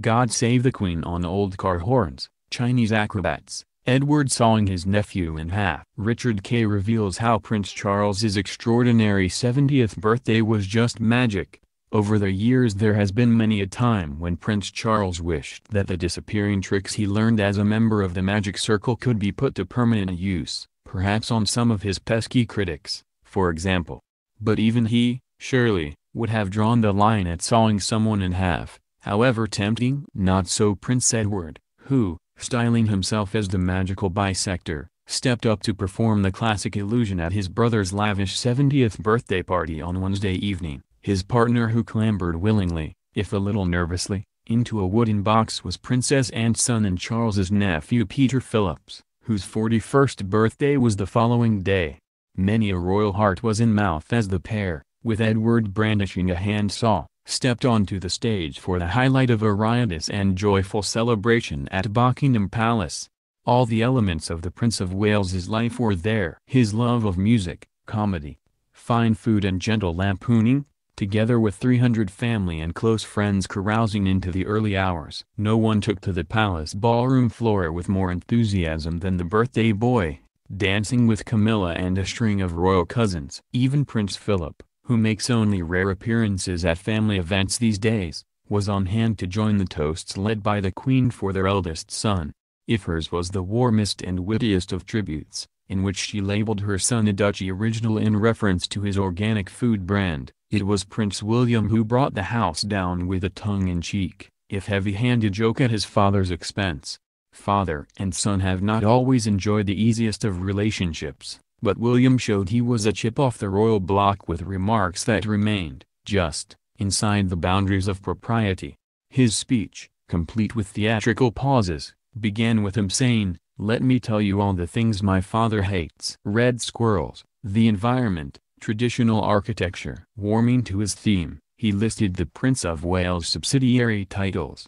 God Save the Queen on old car horns, Chinese acrobats, Edward sawing his nephew in half. Richard K. reveals how Prince Charles's extraordinary 70th birthday was just magic. Over the years there has been many a time when Prince Charles wished that the disappearing tricks he learned as a member of the Magic Circle could be put to permanent use, perhaps on some of his pesky critics, for example. But even he, surely, would have drawn the line at sawing someone in half, however tempting. Not so Prince Edward, who, styling himself as the magical bisector, stepped up to perform the classic illusion at his brother's lavish 70th birthday party on Wednesday evening. His partner, who clambered willingly, if a little nervously, into a wooden box was Princess Anne's son and Charles's nephew Peter Phillips, whose 41st birthday was the following day. Many a royal heart was in mouth as the pair, with Edward brandishing a handsaw, stepped onto the stage for the highlight of a riotous and joyful celebration at Buckingham Palace. All the elements of the Prince of Wales's life were there. His love of music, comedy, fine food and gentle lampooning, together with 300 family and close friends carousing into the early hours. No one took to the palace ballroom floor with more enthusiasm than the birthday boy, dancing with Camilla and a string of royal cousins. Even Prince Philip, who makes only rare appearances at family events these days, was on hand to join the toasts led by the Queen for their eldest son. If hers was the warmest and wittiest of tributes, in which she labeled her son a Dutchy original in reference to his organic food brand, it was Prince William who brought the house down with a tongue-in-cheek, if heavy-handed joke at his father's expense. Father and son have not always enjoyed the easiest of relationships, but William showed he was a chip off the royal block with remarks that remained, just, inside the boundaries of propriety. His speech, complete with theatrical pauses, began with him saying, "Let me tell you all the things my father hates. Red squirrels, the environment, traditional architecture." Warming to his theme, he listed the Prince of Wales' subsidiary titles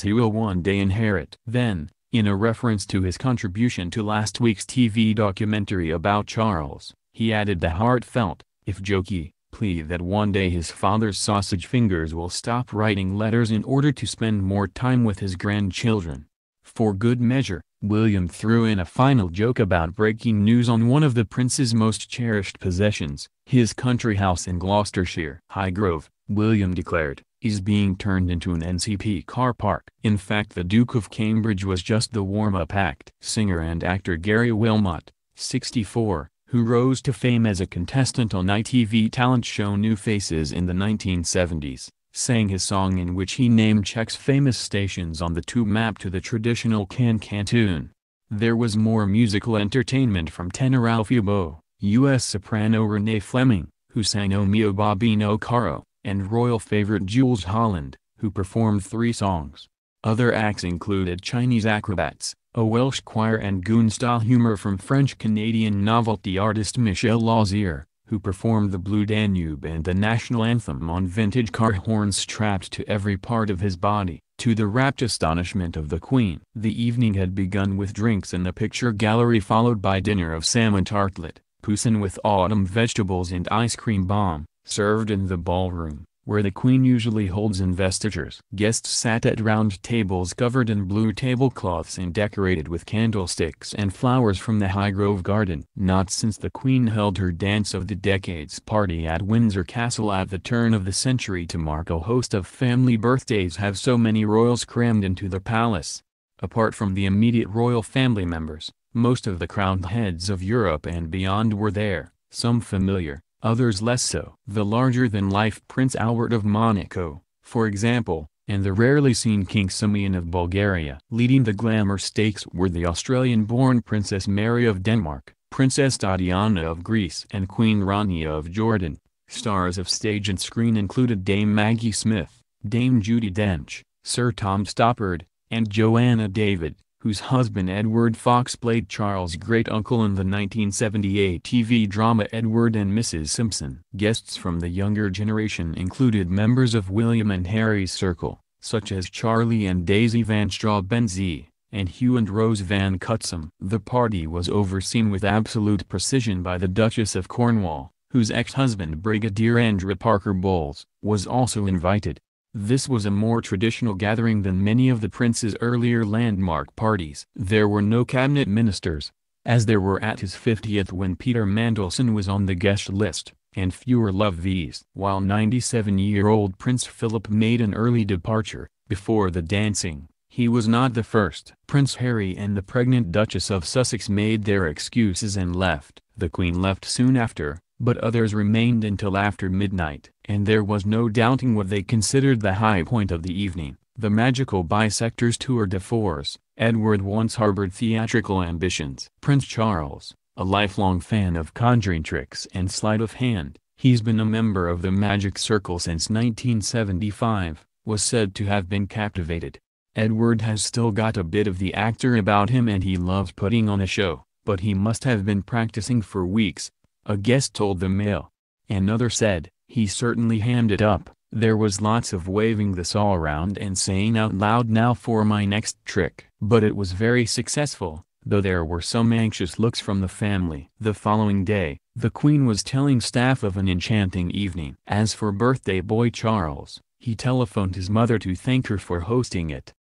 he will one day inherit. Then, in a reference to his contribution to last week's TV documentary about Charles, he added the heartfelt, if jokey, plea that one day his father's sausage fingers will stop writing letters in order to spend more time with his grandchildren. For good measure, William threw in a final joke about breaking news on one of the prince's most cherished possessions, his country house in Gloucestershire. Highgrove, William declared, is being turned into an NCP car park. In fact, the Duke of Cambridge was just the warm-up act. Singer and actor Gary Wilmot, 64, who rose to fame as a contestant on ITV talent show New Faces in the 1970s, sang his song in which he named Czech's famous stations on the tube map to the traditional can-can tune. There was more musical entertainment from tenor Alfie Boe, U.S. soprano Renee Fleming, who sang O Mio Bobbino Caro, and royal favorite Jools Holland, who performed 3 songs. Other acts included Chinese acrobats, a Welsh choir and goon-style humor from French-Canadian novelty artist Michel Lauzier, who performed the Blue Danube and the national anthem on vintage car horns strapped to every part of his body, to the rapt astonishment of the Queen. The evening had begun with drinks in the picture gallery followed by dinner of salmon tartlet, poussin with autumn vegetables and ice cream bomb, served in the ballroom, where the Queen usually holds investitures. Guests sat at round tables covered in blue tablecloths and decorated with candlesticks and flowers from the Highgrove garden. Not since the Queen held her Dance of the Decades party at Windsor Castle at the turn of the century to mark a host of family birthdays have so many royals crammed into the palace. Apart from the immediate royal family members, most of the crowned heads of Europe and beyond were there, some familiar, others less so. The larger-than-life Prince Albert of Monaco, for example, and the rarely seen King Simeon of Bulgaria. Leading the glamour stakes were the Australian-born Princess Mary of Denmark, Princess Tatiana of Greece and Queen Rania of Jordan. Stars of stage and screen included Dame Maggie Smith, Dame Judi Dench, Sir Tom Stoppard, and Joanna David, whose husband Edward Fox played Charles' great-uncle in the 1978 TV drama Edward and Mrs. Simpson. Guests from the younger generation included members of William and Harry's circle, such as Charlie and Daisy Van Straw Benzie, and Hugh and Rose Van Cutsum. The party was overseen with absolute precision by the Duchess of Cornwall, whose ex-husband Brigadier Andrew Parker Bowles was also invited. This was a more traditional gathering than many of the prince's earlier landmark parties. There were no cabinet ministers, as there were at his 50th when Peter Mandelson was on the guest list, and fewer lovees. While 97-year-old Prince Philip made an early departure, before the dancing, he was not the first. Prince Harry and the pregnant Duchess of Sussex made their excuses and left. The Queen left soon after, but others remained until after midnight, and there was no doubting what they considered the high point of the evening. The magical Bisectors tour de force. Edward once harbored theatrical ambitions. Prince Charles, a lifelong fan of conjuring tricks and sleight of hand, he's been a member of the Magic Circle since 1975, was said to have been captivated. Edward has still got a bit of the actor about him and he loves putting on a show, but he must have been practicing for weeks, a guest told the Mail. Another said, he certainly hammed it up. There was lots of waving the saw around and saying out loud, "Now for my next trick." But it was very successful, though there were some anxious looks from the family. The following day, the Queen was telling staff of an enchanting evening. As for birthday boy Charles, he telephoned his mother to thank her for hosting it.